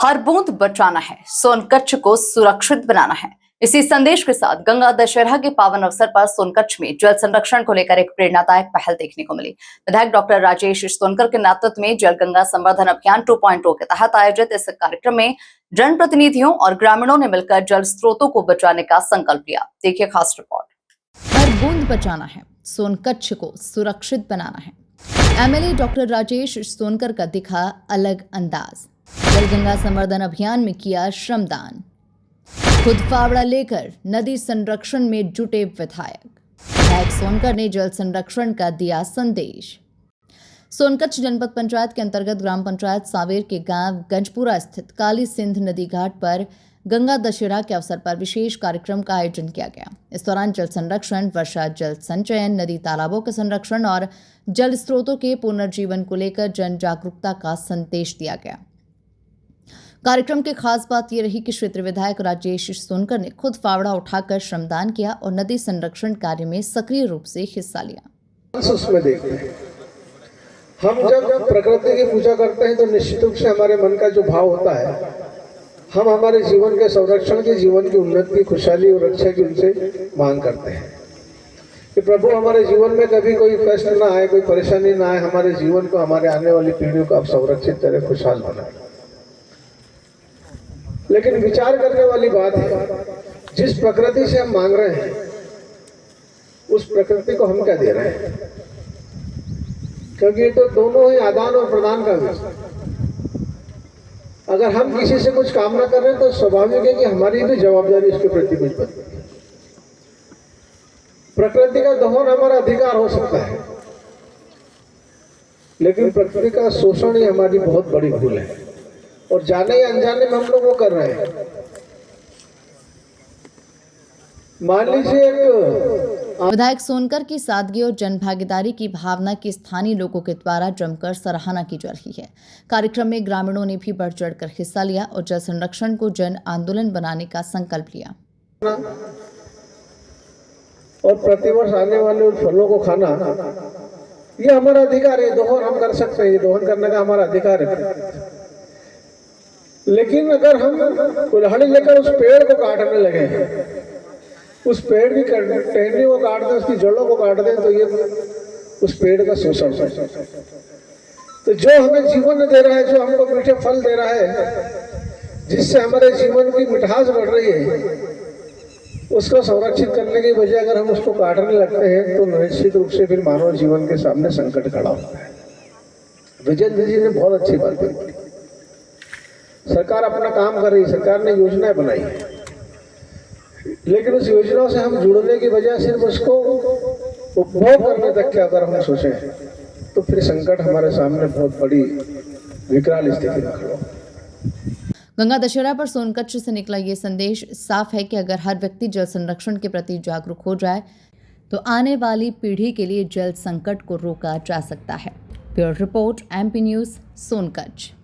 हर बूंद बचाना है, सोनकच्छ को सुरक्षित बनाना है। इसी संदेश के साथ गंगा दशहरा के पावन अवसर पर सोनकच्छ में जल संरक्षण को लेकर एक प्रेरणादायक पहल देखने को मिली। विधायक डॉक्टर राजेश सोनकर के नेतृत्व में जल गंगा संवर्धन अभियान 2.0 के तहत आयोजित इस कार्यक्रम में जनप्रतिनिधियों और ग्रामीणों ने मिलकर जल स्रोतों को बचाने का संकल्प लिया। देखिए खास रिपोर्ट। हर बूंद बचाना है, सोनकच्छ को सुरक्षित बनाना है। एमएलए डॉक्टर राजेश सोनकर का दिखा अलग अंदाज। जल गंगा संवर्धन अभियान में किया श्रमदान। खुद फावड़ा लेकर नदी संरक्षण में जुटे विधायक सोनकर ने जल संरक्षण का दिया संदेश। सोनकच्छ जनपद पंचायत के अंतर्गत ग्राम पंचायत सावेर के गांव गंजपुरा स्थित काली सिंध नदी घाट पर गंगा दशहरा के अवसर पर विशेष कार्यक्रम का आयोजन किया गया। इस दौरान जल संरक्षण, वर्षा जल संचयन, नदी तालाबों के संरक्षण और जल स्रोतों के पुनर्जीवन को लेकर जन जागरूकता का संदेश दिया गया। कार्यक्रम की खास बात यह रही कि क्षेत्र विधायक राजेश सोनकर ने खुद फावड़ा उठाकर श्रमदान किया और नदी संरक्षण कार्य में सक्रिय रूप से हिस्सा लिया। उसमें देखते हैं, हम जब प्रकृति की पूजा करते हैं तो निश्चित रूप से हमारे मन का जो भाव होता है, हम हमारे जीवन के संरक्षण की, जीवन की उन्नति, खुशहाली और रक्षा की उनसे मांग करते हैं कि प्रभु हमारे जीवन में कभी कोई कष्ट ना आए, कोई परेशानी ना आए, हमारे जीवन को, हमारे आने वाली पीढ़ियों को आप संरक्षित करें, खुशहाल बनाएं। लेकिन विचार करने वाली बात है, जिस प्रकृति से हम मांग रहे हैं उस प्रकृति को हम क्या दे रहे हैं, क्योंकि ये तो दोनों ही आदान और प्रदान का विषय। अगर हम किसी से कुछ कामना कर रहे हैं तो स्वाभाविक है कि हमारी भी जवाबदारी इसके प्रति कुछ बनती है। प्रकृति का दोहन हमारा अधिकार हो सकता है, लेकिन प्रकृति का शोषण ही हमारी बहुत बड़ी भूल है और जाने या अनजाने में हम लोग वो कर रहे हैं। मान लीजिए विधायक सोनकर की सादगी और जनभागीदारी की भावना की स्थानीय लोगों के द्वारा जमकर सराहना की जा रही है। कार्यक्रम में ग्रामीणों ने भी बढ़ चढ़कर हिस्सा लिया और जल संरक्षण को जन आंदोलन बनाने का संकल्प लिया। और प्रतिवर्ष आने वाले उन फलों को खाना, ये हमारा अधिकार है। दोहन हम कर सकते हैं, ये दोहन करने का हमारा अधिकार है। लेकिन अगर हम कुल्हाड़ी लेकर उस पेड़ को काटने लगे, उस पेड़ की टहनी को काट दें, उसकी जड़ों को काट दें, तो ये उस पेड़ का शोषण है। तो जो हमें जीवन दे रहा है, जो हमको मीठे फल दे रहा है, जिससे हमारे जीवन की मिठास बढ़ रही है, उसको संरक्षित करने की बजाय अगर हम उसको काटने लगते हैं तो निश्चित रूप से फिर मानव जीवन के सामने संकट खड़ा होता है। विजेंद्र जी ने बहुत अच्छी बात कही। सरकार अपना काम कर रही है, सरकार ने योजनाएं बनाई है, लेकिन उस योजनाओं से हम जुड़ने की बजाय सिर्फ उसको उपभोग करने तक के अगर हम सोचें तो फिर संकट हमारे सामने बहुत बड़ी विकराल स्थिति में खड़ा होगा। गंगा दशहरा पर सोनकच्छ से निकला ये संदेश साफ है कि अगर हर व्यक्ति जल संरक्षण के प्रति जागरूक हो जाए तो आने वाली पीढ़ी के लिए जल संकट को रोका जा सकता है। Bureau report, MP news, Sonkatch.